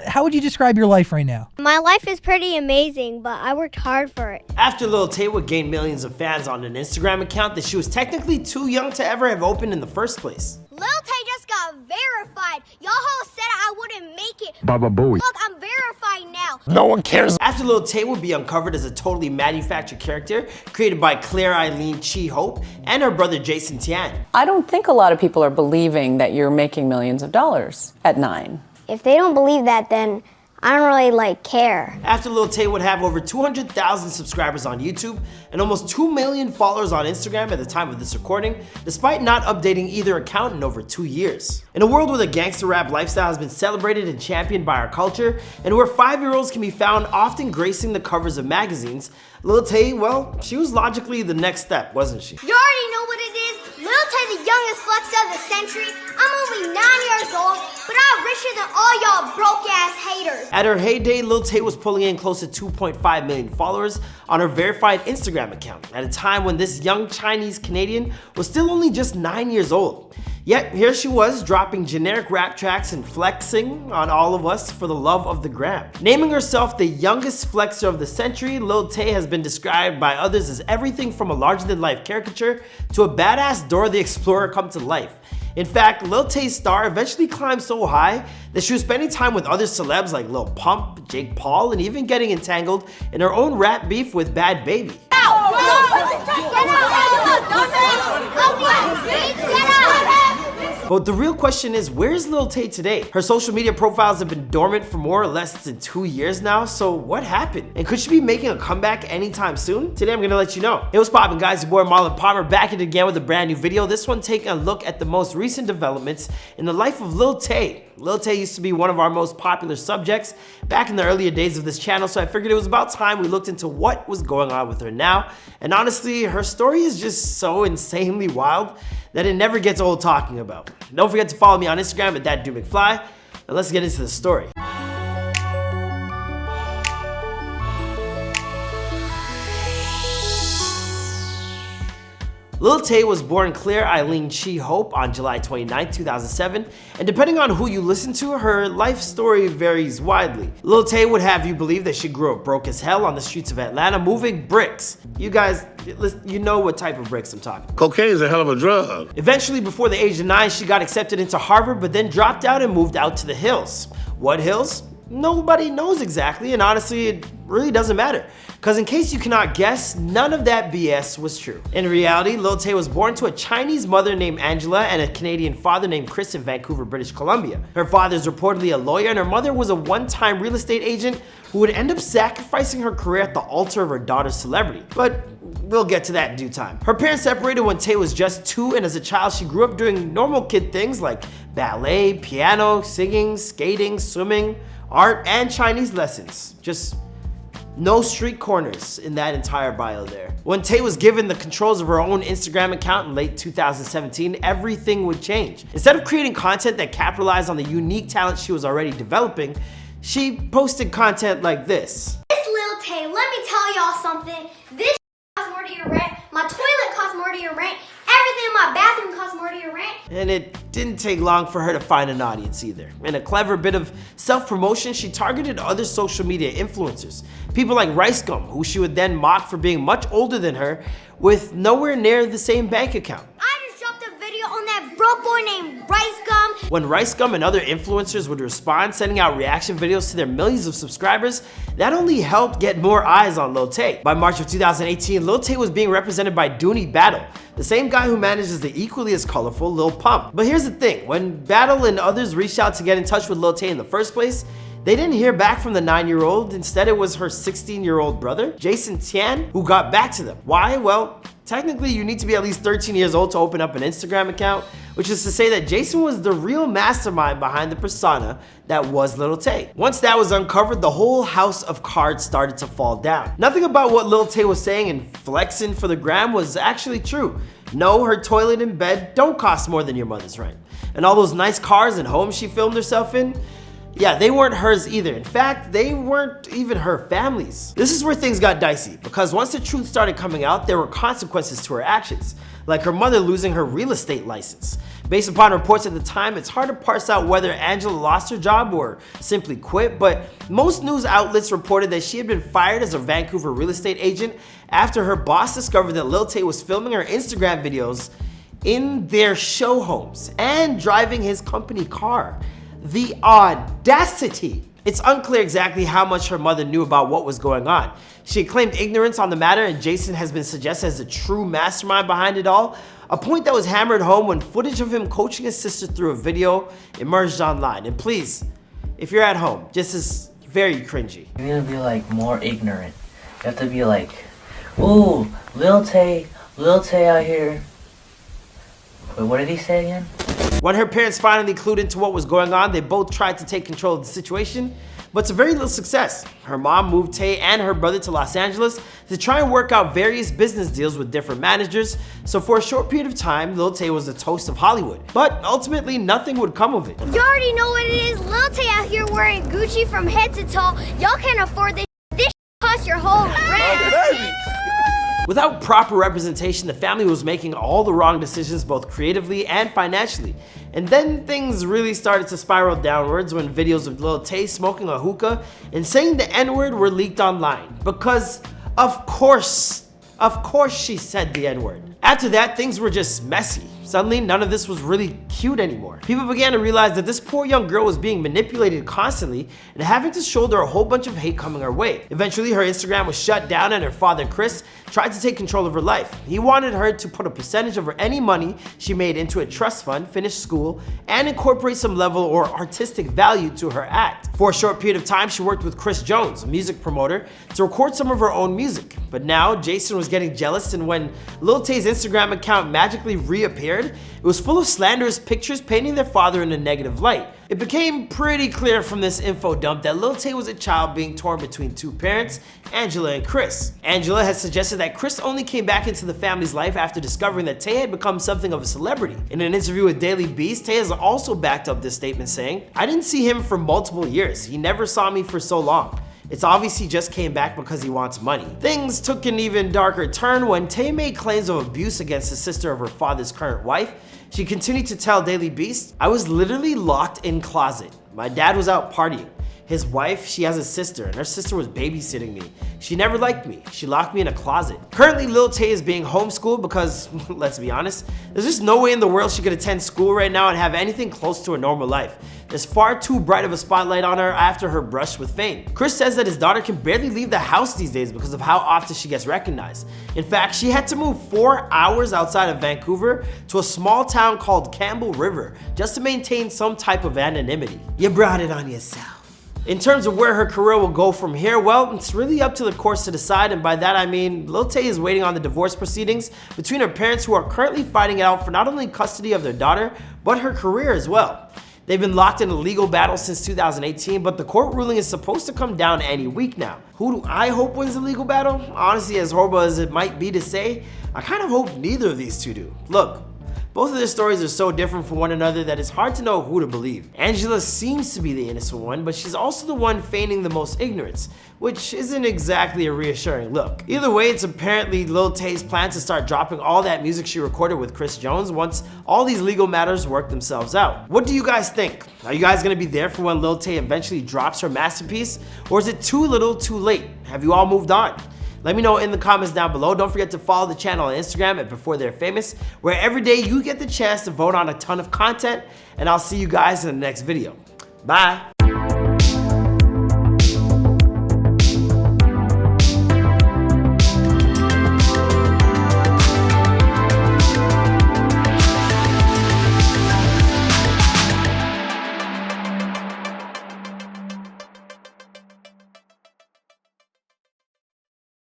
How would you describe your life right now? My life is pretty amazing, but I worked hard for it. After Lil Tay would gain millions of fans on an Instagram account that she was technically too young to ever have opened in the first place. Lil Tay just got verified. Y'all hoes said I wouldn't make it. Baba Booey. Look, I'm verified now. No one cares. After Lil Tay would be uncovered as a totally manufactured character created by Claire Eileen Chi Hope and her brother Jason Tiang. I don't think a lot of people are believing that you're making millions of dollars at 9. If they don't believe that, then I don't really care. After Lil Tay would have over 200,000 subscribers on YouTube and almost 2 million followers on Instagram at the time of this recording, despite not updating either account in over 2 years. In a world where the gangster rap lifestyle has been celebrated and championed by our culture, and where 5-year-olds can be found often gracing the covers of magazines, Lil Tay, well, she was logically the next step, wasn't she? You already know what it is. Lil Tay, the youngest flex of the century. I'm only 9 years old, but I'm richer than all y'all broke-ass haters. At her heyday, Lil Tay was pulling in close to 2.5 million followers on her verified Instagram account at a time when this young Chinese Canadian was still only just 9 years old. Yet here she was dropping generic rap tracks and flexing on all of us for the love of the gram. Naming herself the youngest flexer of the century, Lil Tay has been described by others as everything from a larger-than-life caricature to a badass Dora the Explorer come to life. In fact, Lil Tay's star eventually climbed so high that she was spending time with other celebs like Lil Pump, Jake Paul, and even getting entangled in her own rap beef with Bad Baby. But the real question is, where's Lil Tay today? Her social media profiles have been dormant for more or less than 2 years now, so what happened? And could she be making a comeback anytime soon? Today I'm gonna let you know. Hey, what's poppin', guys? Your boy Marlon Palmer back at it again with a brand new video. This one taking a look at the most recent developments in the life of Lil Tay. Lil Tay used to be one of our most popular subjects back in the earlier days of this channel, so I figured it was about time we looked into what was going on with her now. And honestly, her story is just so insanely wild that it never gets old talking about. Don't forget to follow me on Instagram at @DudeMcFly, and let's get into the story. Lil Tay was born Claire Eileen Chi Hope on July 29, 2007, and depending on who you listen to, her life story varies widely. Lil Tay would have you believe that she grew up broke as hell on the streets of Atlanta moving bricks. You guys, you know what type of bricks I'm talking about. Cocaine is a hell of a drug. Eventually, before the age of 9, she got accepted into Harvard, but then dropped out and moved out to the hills. What hills? Nobody knows exactly, and honestly, it really doesn't matter. Because in case you cannot guess, none of that BS was true. In reality, Lil Tay was born to a Chinese mother named Angela and a Canadian father named Chris in Vancouver, British Columbia. Her father is reportedly a lawyer, and her mother was a one-time real estate agent who would end up sacrificing her career at the altar of her daughter's celebrity. But we'll get to that in due time. Her parents separated when Tay was just 2, and as a child, she grew up doing normal kid things like ballet, piano, singing, skating, swimming, art, and Chinese lessons. Just no street corners in that entire bio there. When Tay was given the controls of her own Instagram account in late 2017, everything would change. Instead of creating content that capitalized on the unique talent she was already developing, she posted content like this. This Lil Tay, let me tell y'all something. This costs more to your rent. My toilet costs more to your rent. Everything in my bathroom costs more to your rent. And it didn't take long for her to find an audience either. In a clever bit of self-promotion, she targeted other social media influencers. People like RiceGum, who she would then mock for being much older than her with nowhere near the same bank account. I just dropped a video on that broke boy named RiceGum. When RiceGum and other influencers would respond, sending out reaction videos to their millions of subscribers, that only helped get more eyes on Lil Tay. By March of 2018, Lil Tay was being represented by Dooney Battle, the same guy who manages the equally as colorful Lil Pump. But here's the thing, when Battle and others reached out to get in touch with Lil Tay in the first place, they didn't hear back from the 9-year-old. Instead, it was her 16-year-old brother, Jason Tiang, who got back to them. Why? Well, technically you need to be at least 13 years old to open up an Instagram account, which is to say that Jason was the real mastermind behind the persona that was Lil Tay. Once that was uncovered, the whole house of cards started to fall down. Nothing about what Lil Tay was saying and flexing for the gram was actually true. No, her toilet and bed don't cost more than your mother's rent. And all those nice cars and homes she filmed herself in, Yeah, they weren't hers either. In fact, they weren't even her family's. This is where things got dicey, because once the truth started coming out, there were consequences to her actions, like her mother losing her real estate license. Based upon reports at the time, it's hard to parse out whether Angela lost her job or simply quit, but most news outlets reported that she had been fired as a Vancouver real estate agent after her boss discovered that Lil Tay was filming her Instagram videos in their show homes and driving his company car. The audacity! It's unclear exactly how much her mother knew about what was going on. She claimed ignorance on the matter, and Jason has been suggested as the true mastermind behind it all, a point that was hammered home when footage of him coaching his sister through a video emerged online. And please, if you're at home, this is very cringy. You need to be like more ignorant. You have to be like, ooh, Lil Tay out here. Wait, what did he say again? When her parents finally clued into what was going on, they both tried to take control of the situation, but to very little success. Her mom moved Tay and her brother to Los Angeles to try and work out various business deals with different managers, so for a short period of time, Lil Tay was the toast of Hollywood. But ultimately, nothing would come of it. You already know what it is. Lil Tay out here wearing Gucci from head to toe. Y'all can't afford this. This costs your whole rent. Without proper representation, the family was making all the wrong decisions both creatively and financially. And then things really started to spiral downwards when videos of Lil Tay smoking a hookah and saying the N-word were leaked online. Because of course she said the N-word. After that, things were just messy. Suddenly, none of this was really cute anymore. People began to realize that this poor young girl was being manipulated constantly and having to shoulder a whole bunch of hate coming her way. Eventually, her Instagram was shut down and her father, Chris, tried to take control of her life. He wanted her to put a percentage of any money she made into a trust fund, finish school, and incorporate some level or artistic value to her act. For a short period of time, she worked with Chris Jones, a music promoter, to record some of her own music. But now, Jason was getting jealous, and when Lil Tay's Instagram account magically reappeared, it was full of slanderous pictures painting their father in a negative light. It became pretty clear from this info dump that Lil Tay was a child being torn between two parents, Angela and Chris. Angela has suggested that Chris only came back into the family's life after discovering that Tay had become something of a celebrity. In an interview with Daily Beast, Tay has also backed up this statement saying, "I didn't see him for multiple years. He never saw me for so long. It's obvious he just came back because he wants money." Things took an even darker turn when Tay made claims of abuse against the sister of her father's current wife. She continued to tell Daily Beast, "I was literally locked in closet. My dad was out partying. His wife, she has a sister, and her sister was babysitting me. She never liked me. She locked me in a closet." Currently, Lil Tay is being homeschooled because, let's be honest, there's just no way in the world she could attend school right now and have anything close to a normal life. There's far too bright of a spotlight on her after her brush with fame. Chris says that his daughter can barely leave the house these days because of how often she gets recognized. In fact, she had to move 4 hours outside of Vancouver to a small town called Campbell River just to maintain some type of anonymity. You brought it on yourself. In terms of where her career will go from here, well, it's really up to the courts to decide, and by that I mean Lil Tay is waiting on the divorce proceedings between her parents, who are currently fighting it out for not only custody of their daughter, but her career as well. They've been locked in a legal battle since 2018, but the court ruling is supposed to come down any week now. Who do I hope wins the legal battle? Honestly, as horrible as it might be to say, I kind of hope neither of these two do. Look, both of their stories are so different from one another that it's hard to know who to believe. Angela seems to be the innocent one, but she's also the one feigning the most ignorance, which isn't exactly a reassuring look. Either way, it's apparently Lil Tay's plan to start dropping all that music she recorded with Chris Jones once all these legal matters work themselves out. What do you guys think? Are you guys gonna be there for when Lil Tay eventually drops her masterpiece? Or is it too little too late? Have you all moved on? Let me know in the comments down below. Don't forget to follow the channel on Instagram at Before They're Famous, where every day you get the chance to vote on a ton of content, and I'll see you guys in the next video. Bye.